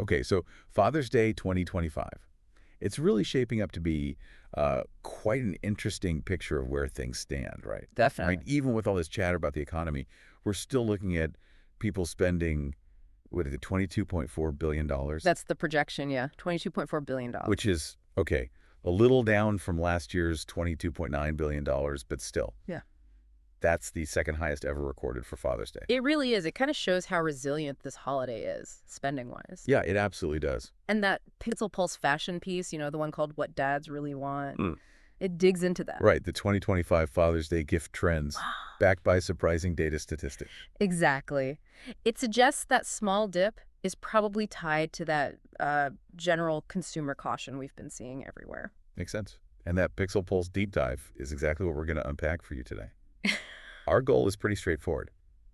Okay, so Father's Day 2025. It's really shaping up to be quite an interesting picture of where things stand, right? Definitely. Right. Even with all this chatter about the economy, we're still looking at people spending, what is it, $22.4 billion? That's the projection, yeah. $22.4 billion. Which is, okay, a little down from last year's $22.9 billion, but still. Yeah. That's the second highest ever recorded for Father's Day. It really is. It kind of shows how resilient this holiday is, spending-wise. Yeah, it absolutely does. And that PixelPulse fashion piece, the one called What Dads Really Want, it digs into that. Right, the 2025 Father's Day gift trends, backed by surprising data statistics. Exactly. It suggests that small dip is probably tied to that general consumer caution we've been seeing everywhere. Makes sense. And that Pixel Pulse deep dive is exactly what we're going to unpack for you today. Our goal is pretty straightforward.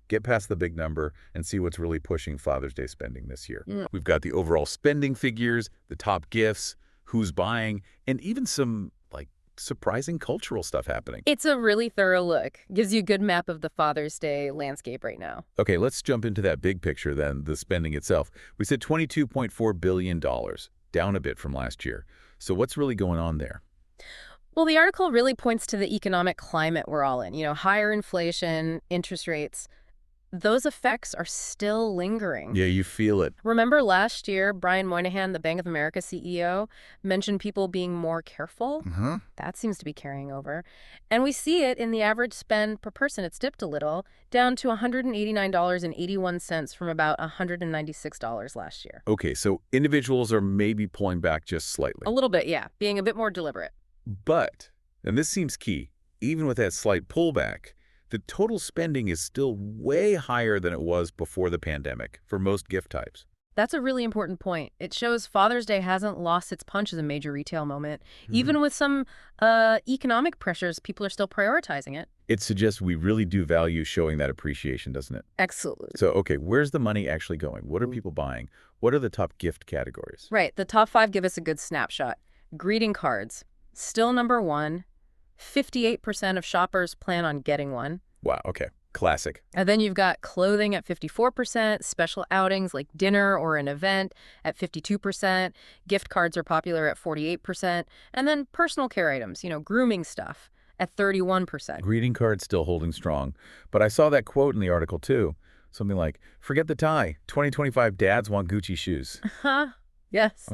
Get past the big number and see what's really pushing Father's Day spending this year. We've got the overall spending figures, the top gifts, who's buying, and even some, surprising cultural stuff happening. It's a really thorough look. Gives you a good map of the Father's Day landscape right now. Okay, let's jump into that big picture then, the spending itself. We said $22.4 billion, down a bit from last year. So what's really going on there? Well, the article really points to the economic climate we're all in. Higher inflation, interest rates. Those effects are still lingering. Yeah, you feel it. Remember last year, Brian Moynihan, the Bank of America CEO, mentioned people being more careful? That seems to be carrying over. And we see it in the average spend per person. It's dipped a little, down to $189.81 from about $196 last year. Okay, so individuals are maybe pulling back just slightly. A little bit, yeah, being a bit more deliberate. But, and this seems key, even with that slight pullback, the total spending is still way higher than it was before the pandemic for most gift types. That's a really important point. It shows Father's Day hasn't lost its punch as a major retail moment. Even with some economic pressures, people are still prioritizing it. It suggests we really do value showing that appreciation, doesn't it? Absolutely. So, okay, where's the money actually going? What are people buying? What are the top gift categories? Right. The top 5 give us a good snapshot. Greeting cards. Still number 1. 58% of shoppers plan on getting one. Wow, okay. Classic. And then you've got clothing at 54%, special outings like dinner or an event at 52%, gift cards are popular at 48%, and then personal care items, grooming stuff at 31%. Greeting cards still holding strong. But I saw that quote in the article too. Something like, forget the tie. 2025 dads want Gucci shoes. Yes.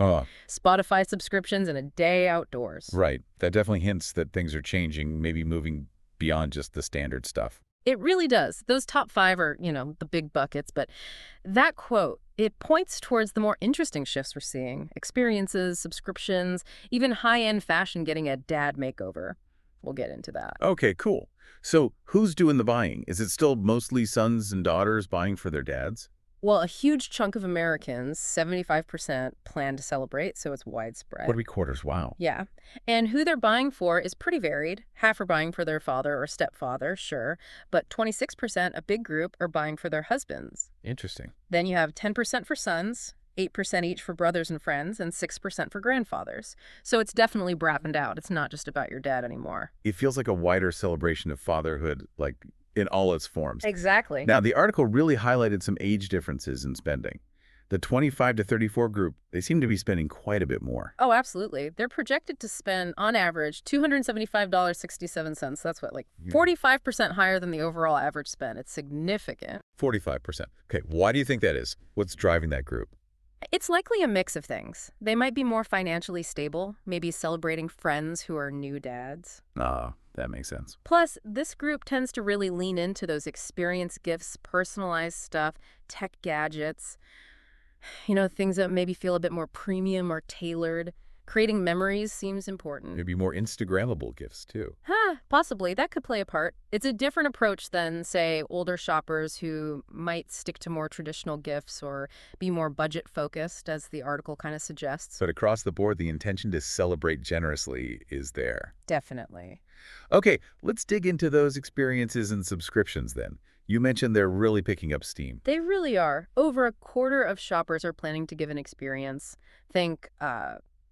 Spotify subscriptions and a day outdoors. Right. That definitely hints that things are changing, maybe moving beyond just the standard stuff. It really does. Those top 5 are, the big buckets. But that quote, it points towards the more interesting shifts we're seeing. Experiences, subscriptions, even high-end fashion getting a dad makeover. We'll get into that. Okay, cool. So who's doing the buying? Is it still mostly sons and daughters buying for their dads? Well, a huge chunk of Americans, 75%, plan to celebrate, so it's widespread. 3/4, wow. Yeah. And who they're buying for is pretty varied. Half are buying for their father or stepfather, sure, but 26%, a big group, are buying for their husbands. Interesting. Then you have 10% for sons, 8% each for brothers and friends, and 6% for grandfathers. So it's definitely broadened out. It's not just about your dad anymore. It feels like a wider celebration of fatherhood, in all its forms. Exactly. Now, the article really highlighted some age differences in spending. The 25 to 34 group, they seem to be spending quite a bit more. Oh, absolutely. They're projected to spend, on average, $275.67. That's 45% higher than the overall average spend. It's significant. 45%. Okay, why do you think that is? What's driving that group? It's likely a mix of things. They might be more financially stable, maybe celebrating friends who are new dads. That makes sense. Plus, this group tends to really lean into those experience gifts, personalized stuff, tech gadgets, things that maybe feel a bit more premium or tailored. Creating memories seems important. Maybe more Instagrammable gifts, too. Possibly. That could play a part. It's a different approach than, say, older shoppers who might stick to more traditional gifts or be more budget-focused, as the article kind of suggests. But across the board, the intention to celebrate generously is there. Definitely. Okay, let's dig into those experiences and subscriptions then. You mentioned they're really picking up steam. They really are. Over 1/4 of shoppers are planning to give an experience. Think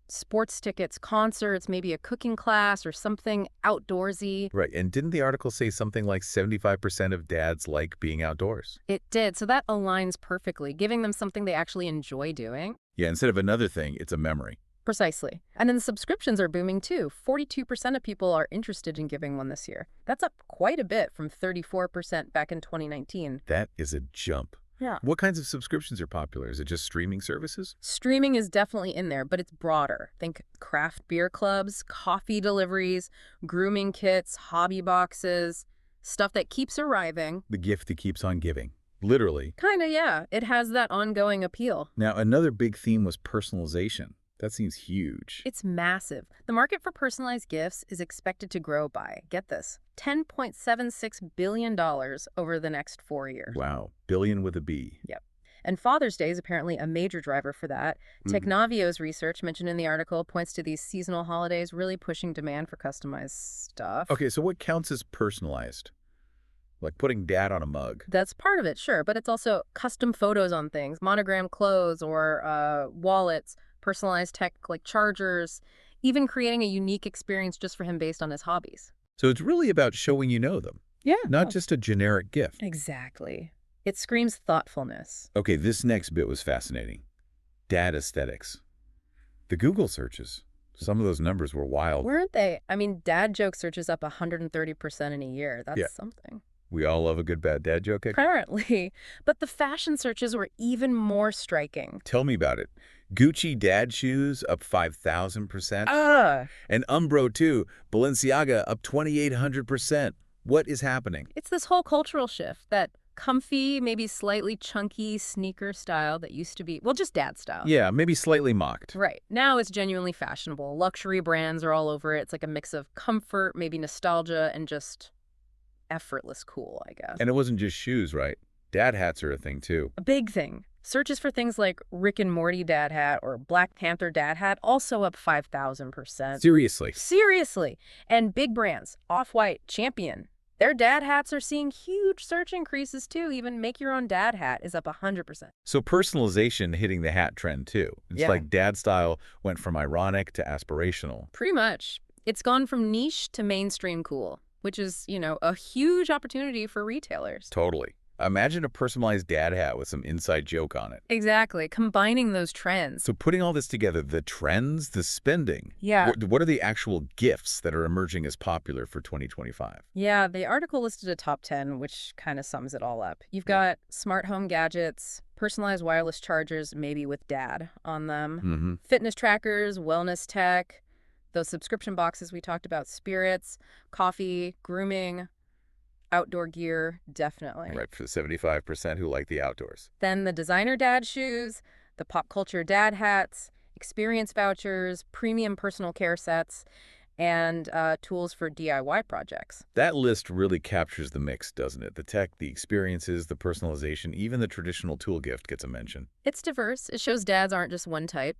sports tickets, concerts, maybe a cooking class or something outdoorsy. Right, and didn't the article say something like 75% of dads like being outdoors? It did, so that aligns perfectly, giving them something they actually enjoy doing. Yeah, instead of another thing, it's a memory. Precisely. And then the subscriptions are booming too. 42% of people are interested in giving one this year. That's up quite a bit from 34% back in 2019. That is a jump. Yeah. What kinds of subscriptions are popular? Is it just streaming services? Streaming is definitely in there, but it's broader. Think craft beer clubs, coffee deliveries, grooming kits, hobby boxes, stuff that keeps arriving. The gift that keeps on giving. Literally. Kinda, yeah. It has that ongoing appeal. Now, another big theme was personalization. That seems huge. It's massive. The market for personalized gifts is expected to grow by, get this, $10.76 billion over the next 4 years. Wow. Billion with a B. Yep. And Father's Day is apparently a major driver for that. Technavio's research mentioned in the article points to these seasonal holidays really pushing demand for customized stuff. Okay, so what counts as personalized? Like putting dad on a mug. That's part of it, sure, but it's also custom photos on things, monogram clothes or wallets, personalized tech like chargers, even creating a unique experience just for him based on his hobbies. So it's really about showing you know them. Yeah. Not just a generic gift. Exactly. It screams thoughtfulness. Okay, this next bit was fascinating. Dad aesthetics. The Google searches. Some of those numbers were wild. Weren't they? I mean, dad joke searches up 130% in a year. That's something. We all love a good bad dad joke. Apparently. But the fashion searches were even more striking. Tell me about it. Gucci dad shoes up 5,000%. And Umbro too. Balenciaga up 2,800%. What is happening? It's this whole cultural shift, that comfy, maybe slightly chunky sneaker style that used to be, well, just dad style. Yeah, maybe slightly mocked. Right. Now it's genuinely fashionable. Luxury brands are all over it. It's like a mix of comfort, maybe nostalgia, and just effortless cool, I guess. And it wasn't just shoes, right? Dad hats are a thing too. A big thing. Searches for things like Rick and Morty dad hat or Black Panther dad hat also up 5,000%. Seriously. Seriously. And big brands, Off-White, Champion, their dad hats are seeing huge search increases too. Even make your own dad hat is up 100%. So personalization hitting the hat trend too. It's like dad style went from ironic to aspirational. Pretty much. It's gone from niche to mainstream cool, which is, a huge opportunity for retailers. Totally. Imagine a personalized dad hat with some inside joke on it. Exactly. Combining those trends. So putting all this together, the trends, the spending. Yeah. What are the actual gifts that are emerging as popular for 2025? Yeah, the article listed a top 10, which kind of sums it all up. You've got smart home gadgets, personalized wireless chargers, maybe with dad on them, fitness trackers, wellness tech, those subscription boxes we talked about, spirits, coffee, grooming, outdoor gear, definitely. Right, for the 75% who like the outdoors. Then the designer dad shoes, the pop culture dad hats, experience vouchers, premium personal care sets, and tools for DIY projects. That list really captures the mix, doesn't it? The tech, the experiences, the personalization, even the traditional tool gift gets a mention. It's diverse. It shows dads aren't just one type,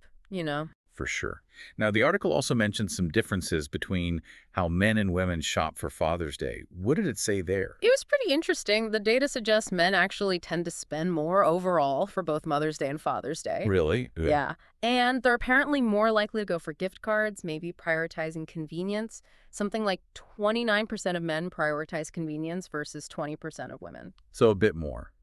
For sure. Now, the article also mentioned some differences between how men and women shop for Father's Day. What did it say there? It was pretty interesting. The data suggests men actually tend to spend more overall for both Mother's Day and Father's Day. Really? Yeah. And they're apparently more likely to go for gift cards, maybe prioritizing convenience. Something like 29% of men prioritize convenience versus 20% of women. So a bit more.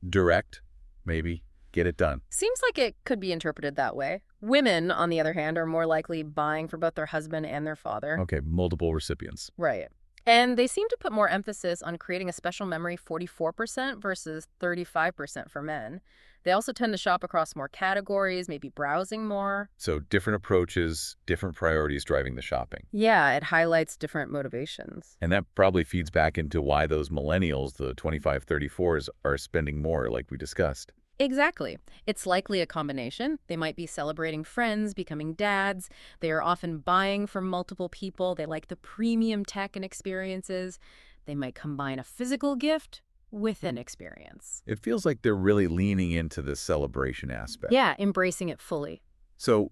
Direct, maybe. Get it done. Seems like it could be interpreted that way. Women, on the other hand, are more likely buying for both their husband and their father. Okay, multiple recipients. Right. And they seem to put more emphasis on creating a special memory, 44% versus 35% for men. They also tend to shop across more categories, maybe browsing more. So different approaches, different priorities driving the shopping. Yeah, it highlights different motivations. And that probably feeds back into why those millennials, the 25-34s, are spending more, like we discussed. Exactly. It's likely a combination. They might be celebrating friends, becoming dads. They are often buying from multiple people. They like the premium tech and experiences. They might combine a physical gift with an experience. It feels like they're really leaning into the celebration aspect. Yeah, embracing it fully. So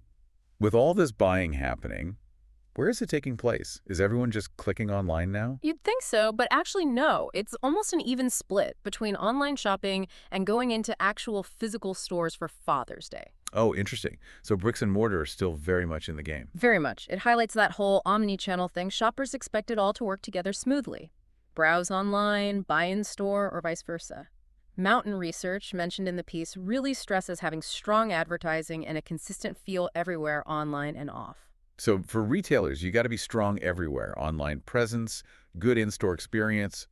with all this buying happening, where is it taking place? Is everyone just clicking online now? You'd think so, but actually no. It's almost an even split between online shopping and going into actual physical stores for Father's Day. Oh, interesting. So bricks and mortar are still very much in the game. Very much. It highlights that whole omni-channel thing. Shoppers expect it all to work together smoothly. Browse online, buy in store, or vice versa. Mountain Research, mentioned in the piece, really stresses having strong advertising and a consistent feel everywhere, online and off. So for retailers, you got to be strong everywhere. Online presence, good in-store experience,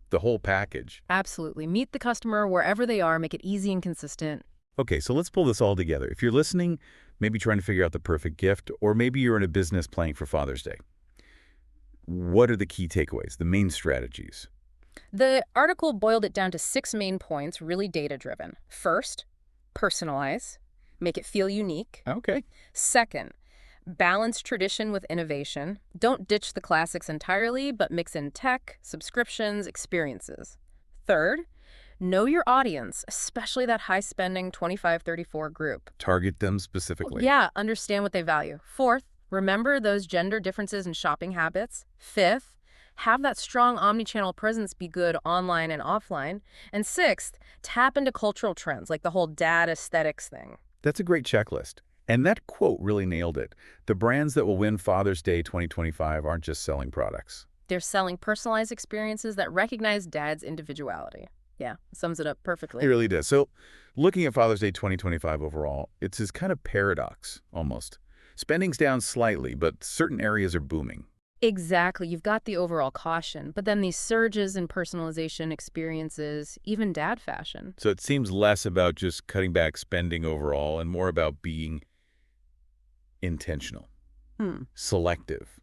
the whole package. Absolutely. Meet the customer wherever they are, make it easy and consistent. Okay, so let's pull this all together. If you're listening, maybe trying to figure out the perfect gift, or maybe you're in a business planning for Father's Day, what are the key takeaways, the main strategies? The article boiled it down to 6 main points, really data-driven. First, personalize. Make it feel unique. Okay. Second, balance tradition with innovation. Don't ditch the classics entirely, but mix in tech, subscriptions, experiences. Third, know your audience, especially that high-spending 25-34 group. Target them specifically. Yeah, understand what they value. Fourth, remember those gender differences in shopping habits. Fifth, have that strong omnichannel presence be good online and offline. And sixth, tap into cultural trends like the whole dad aesthetics thing. That's a great checklist. And that quote really nailed it. The brands that will win Father's Day 2025 aren't just selling products. They're selling personalized experiences that recognize dad's individuality. Yeah, sums it up perfectly. It really does. So looking at Father's Day 2025 overall, it's this kind of paradox, almost. Spending's down slightly, but certain areas are booming. Exactly. You've got the overall caution, but then these surges in personalization, experiences, even dad fashion. So it seems less about just cutting back spending overall and more about being intentional, selective,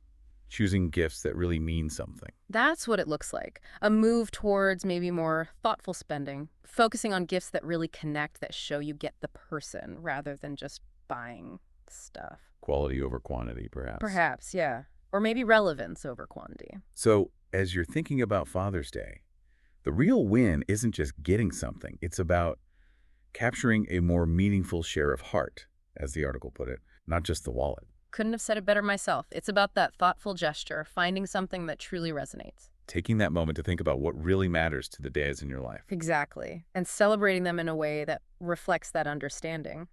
choosing gifts that really mean something. That's what it looks like. A move towards maybe more thoughtful spending, focusing on gifts that really connect, that show you get the person rather than just buying stuff. Quality over quantity, perhaps. Perhaps, yeah. Or maybe relevance over quantity. So as you're thinking about Father's Day, the real win isn't just getting something. It's about capturing a more meaningful share of heart, as the article put it, not just the wallet. Couldn't have said it better myself. It's about that thoughtful gesture, finding something that truly resonates. Taking that moment to think about what really matters to the dads in your life. Exactly. And celebrating them in a way that reflects that understanding.